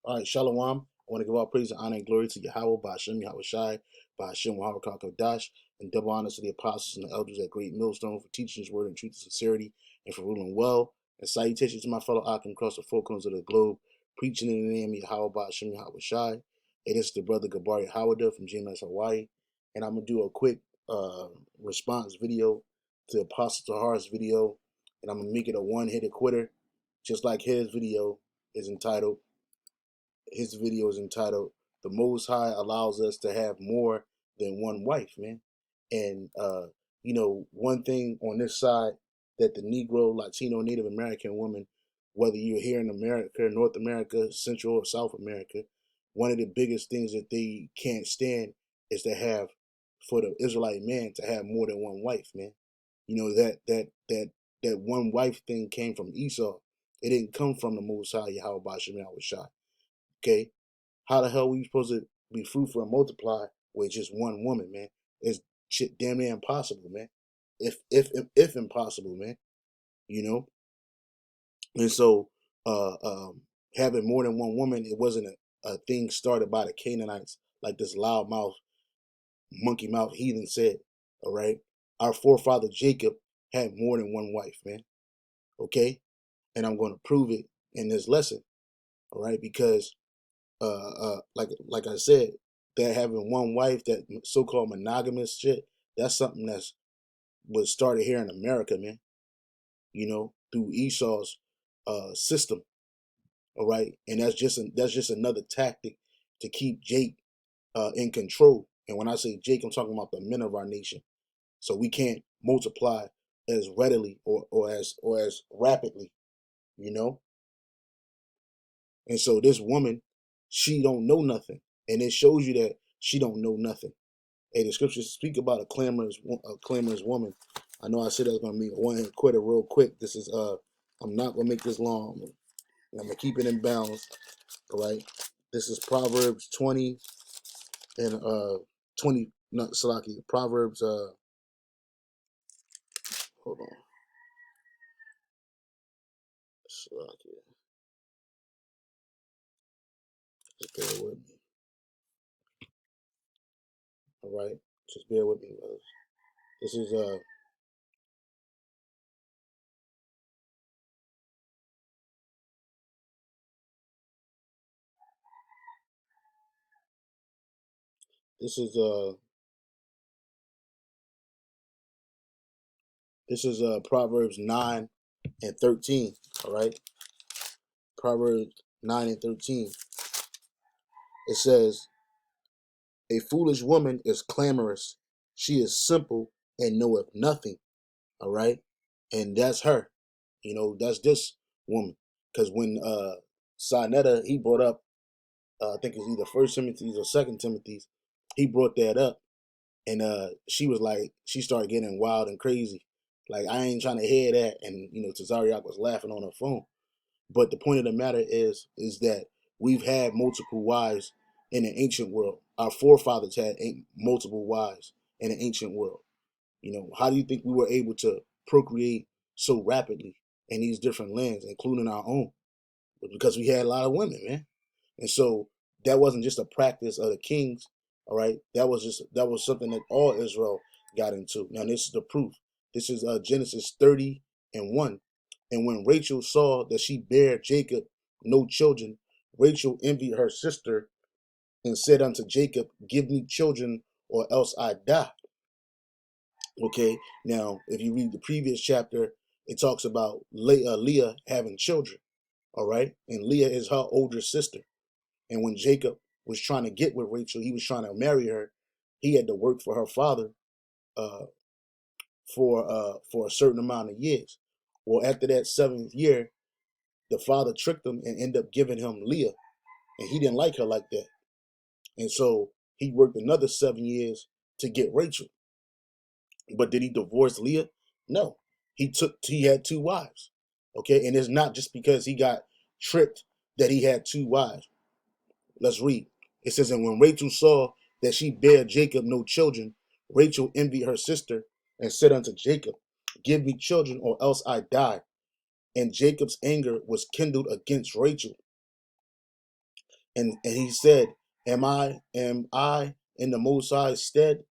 All right, Shalom. I want to give all praise and honor and glory to Yahweh, Ba'ashem, Yahweh Shai, Ba'ashem, Yahweh Kakadash, and double honors to the apostles and the elders at Great Millstone for teaching his word and truth and sincerity and for ruling well. And salutations to my fellow Akim across the four corners of the globe, preaching in the name of Yahweh, Ba'ashem, Yahweh Shai. It is the brother Gabari Howard from GMS Hawaii. And I'm going to do a quick response video to Apostle Tahar's video. And I'm going to make it a one-hitter quitter, just like his video is entitled. His video is entitled "The Most High Allows Us to Have More Than One Wife," man. And one thing on this side that the Negro, Latino, Native American woman, whether you're here in America, North America, Central or South America, one of the biggest things that they can't stand is to have, for the Israelite man to have more than one wife, man. You know, that one wife thing came from Esau. It didn't come from the Most High Yahweh Ba'ashem Yahweh Shai. Okay, how the hell are we supposed to be fruitful and multiply with just one woman, man? It's shit damn near impossible, man. If impossible, man. You know, and so having more than one woman, it wasn't a thing started by the Canaanites, like this loudmouth, monkey mouth heathen said. All right, our forefather Jacob had more than one wife, man. Okay, and I'm going to prove it in this lesson. All right, because like I said, that having one wife, that so-called monogamous shit, that's something that's was started here in America, man. You know, through Esau's system. All right, and that's just another tactic to keep Jake in control. And when I say Jake, I'm talking about the men of our nation. So we can't multiply as readily or as rapidly, you know. And so this woman, she don't know nothing, and it shows you that she don't know nothing. Hey, the scriptures speak about a clamorous woman. I know I said that's gonna be a one-hit quitter real quick. This is I'm not gonna make this long. I'm gonna keep it in bounds. All right. This is Proverbs 20 and 20. Not Salaki. Proverbs. Hold on. Salaki. Just bear with me. All right. Just bear with me, brothers. This is this is uh this is Proverbs 9 and 13. All right. Proverbs 9 and 13. It says, "A foolish woman is clamorous. She is simple and knoweth nothing." All right. And that's her. You know, that's this woman. Because when Sinetta, he brought up, I think it's either First Timothy's or Second Timothy's, he brought that up. And she was like, she started getting wild and crazy. Like, I ain't trying to hear that. And, you know, Tazariak was laughing on her phone. But the point of the matter is that we've had multiple wives in the ancient world. Our forefathers had multiple wives in the ancient world. You know, how do you think we were able to procreate so rapidly in these different lands, including our own? Because we had a lot of women, man. And so that wasn't just a practice of the kings, all right? That was something that all Israel got into. Now this is the proof. This is Genesis 30 and 1. And when Rachel saw that she bare Jacob no children, Rachel envied her sister and said unto Jacob, "Give me children, or else I die." Okay, now if you read the previous chapter, it talks about Leah having children, all right? And Leah is her older sister. And when Jacob was trying to get with Rachel, he was trying to marry her, he had to work for her father uh, for a certain amount of years. Well, after that seventh year, the father tricked him and ended up giving him Leah, and he didn't like her like that. And so he worked another 7 years to get Rachel. But did he divorce Leah? No. He had two wives. Okay, and it's not just because he got tricked that he had two wives. Let's read. It says, "And when Rachel saw that she bare Jacob no children, Rachel envied her sister and said unto Jacob, Give me children, or else I die. And Jacob's anger was kindled against Rachel. And he said, am I in the Most High's stead,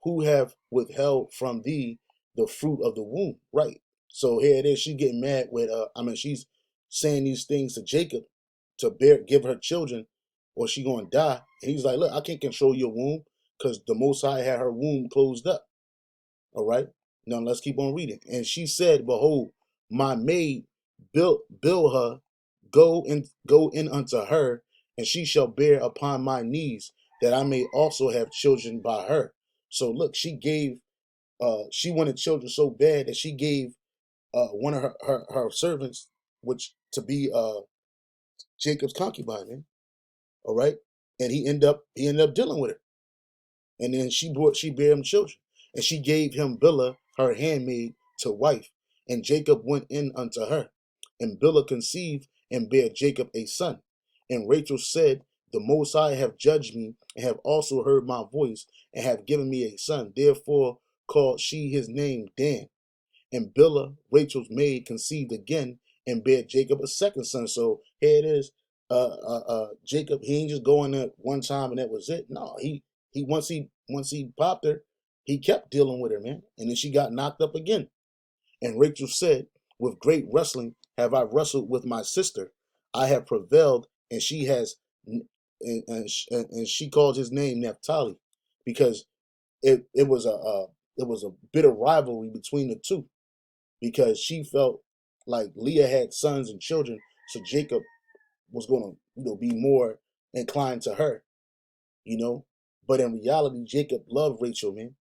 who have withheld from thee the fruit of the womb? Right. So here it is. She getting mad with she's saying these things to Jacob to give her children, or she gonna die. And he's like, look, I can't control your womb because the Most High had her womb closed up. All right. Now let's keep on reading. And she said, behold, my maid build her, go in unto her, and she shall bear upon my knees, that I may also have children by her. So look, she wanted children so bad that she gave one of her servants, which to be Jacob's concubine, man. All right. And he ended up dealing with her. And then she bare him children. And she gave him Bilhah, her handmaid, to wife. And Jacob went in unto her. And Bilhah conceived and bare Jacob a son. And Rachel said, the Most High have judged me, and have also heard my voice, and have given me a son. Therefore called she his name Dan. And Bilhah, Rachel's maid, conceived again and bare Jacob a second son. So here it is. Jacob, he ain't just going there one time and that was it. No, he once he popped her, he kept dealing with her, man. And then she got knocked up again. And Rachel said, with great wrestling have I wrestled with my sister. I have prevailed, and she has, and she called his name Naphtali, because it was a bitter rivalry between the two, because she felt like Leah had sons and children, so Jacob was going to, be more inclined to her, you know. But in reality, Jacob loved Rachel, man.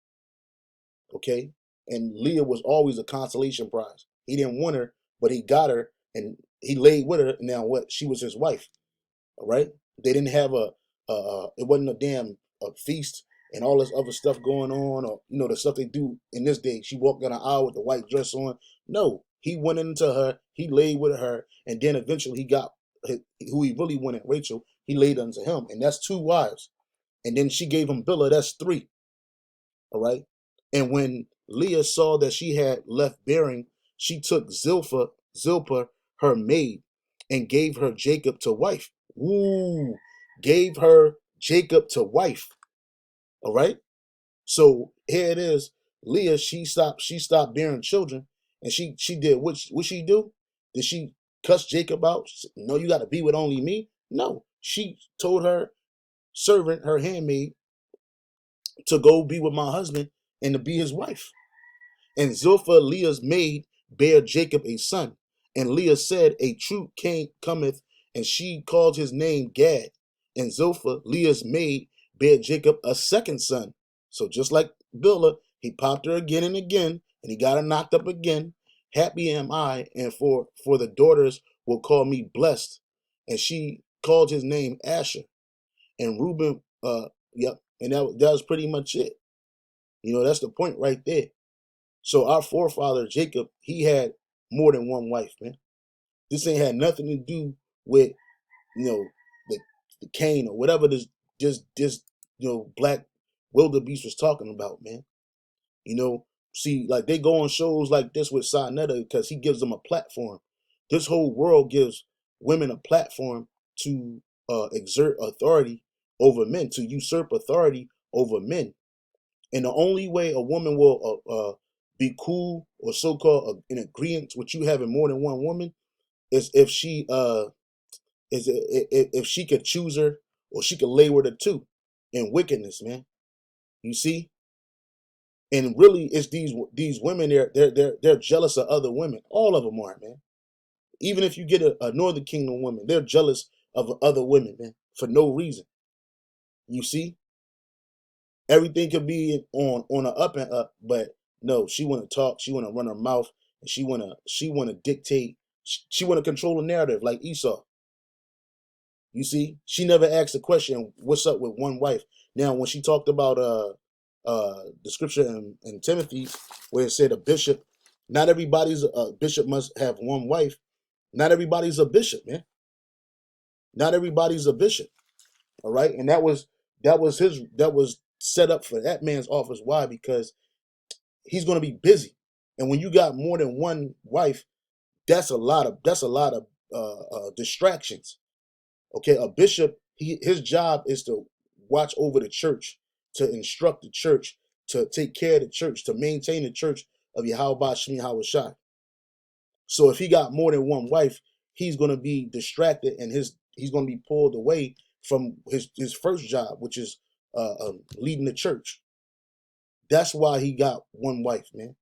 Okay, and Leah was always a consolation prize. He didn't want her, but he got her, and he laid with her. And now what? She was his wife. All right. They didn't have it wasn't a damn feast and all this other stuff going on, or the stuff they do in this day. She walked down the aisle with the white dress on. No, he went into her, he laid with her, and then eventually he got who he really wanted, Rachel. He laid unto him, and that's two wives. And then she gave him Bilhah. That's three. All right. And when Leah saw that she had left bearing, she took Zilpah, her maid, and gave her Jacob to wife. Ooh, gave her Jacob to wife. All right. So here it is. Leah, she stopped bearing children, and she did what she do? Did she cuss Jacob out? No, you got to be with only me. No, she told her servant, her handmaid, to go be with my husband and to be his wife. And Zilpah, Leah's maid, bare Jacob a son. And Leah said, a troop cometh, and she called his name Gad. And Zilpah, Leah's maid, bare Jacob a second son. So just like Bilhah, he popped her again and again, and he got her knocked up again. Happy am I, and for the daughters will call me blessed. And she called his name Asher. And Reuben, yep, and that was pretty much it. That's the point right there. So our forefather Jacob, he had more than one wife, man. This ain't had nothing to do with you know the Cain or whatever this black wildebeest was talking about, man. See, like they go on shows like this with Sarnetta because he gives them a platform. This whole world gives women a platform to exert authority over men, to usurp authority over men. And the only way a woman will be cool or so-called in agreement with you having more than one woman is if she could choose her, or she could lay with her too. In wickedness, man. You see? And really, it's these women. They're jealous of other women. All of them are, man. Even if you get a Northern Kingdom woman, they're jealous of other women, man, for no reason. You see? Everything could be on an up and up, but no, she want to talk, she want to run her mouth, and she want to dictate, she want to control the narrative like Esau. You see, she never asked the question, "What's up with one wife?" Now, when she talked about the scripture in Timothy, where it said a bishop, not everybody's a bishop must have one wife. Not everybody's a bishop, man. Not everybody's a bishop. All right, and that was set up for that man's office. Why? Because he's going to be busy, and when you got more than one wife, that's a lot of distractions. Okay, a bishop, his job is to watch over the church, to instruct the church, to take care of the church, to maintain the church of Yahweh Shem Yahweh Shai. So if he got more than one wife, he's going to be distracted, and he's going to be pulled away from his first job, which is leading the church. That's why he got one wife, man.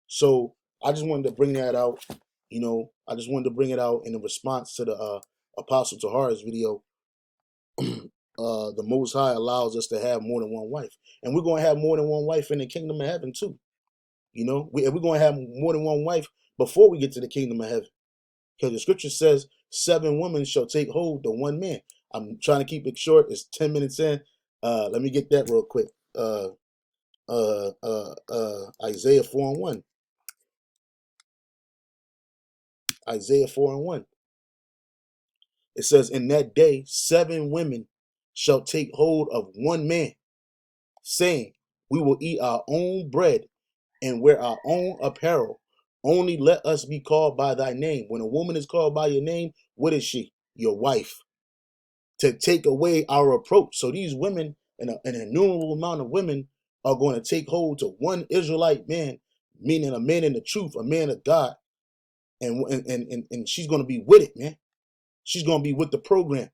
So I just wanted to bring that out. I just wanted to bring it out in response to the Apostle Tahara's video. The Most High allows us to have more than one wife, and we're going to have more than one wife in the kingdom of heaven too. We're going to have more than one wife before we get to the kingdom of heaven, because the scripture says 7 women shall take hold of one man. I'm trying to keep it short. It's 10 minutes in. Let me get that real quick. Isaiah 4:1. Isaiah 4:1. It says, in that day, 7 women shall take hold of one man, saying, we will eat our own bread and wear our own apparel. Only let us be called by thy name. When a woman is called by your name, what is she? Your wife. To take away our reproach. So these women, an innumerable amount of women, are going to take hold to one Israelite man, meaning a man in the truth, a man of God, and she's going to be with it, man. She's going to be with the program.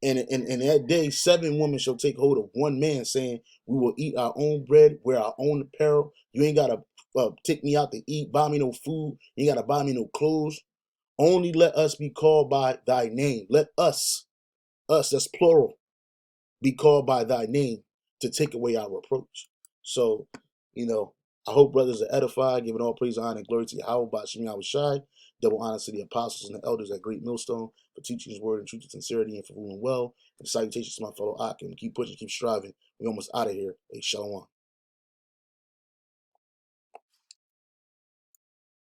And in that day, 7 women shall take hold of one man, saying, we will eat our own bread, wear our own apparel. You ain't got to take me out to eat, buy me no food. You ain't got to buy me no clothes. Only let us be called by thy name. Let us, that's plural, be called by thy name to take away our reproach. So, I hope brothers are edified, giving all praise, honor, and glory to Yahweh by Shem Yahweh Shai. Double honor to the apostles and the elders at Great Millstone for teaching his word in truth and sincerity, and for ruling well. And salutations to my fellow Akim. Keep pushing, keep striving. We almost out of here. Hey, shalom.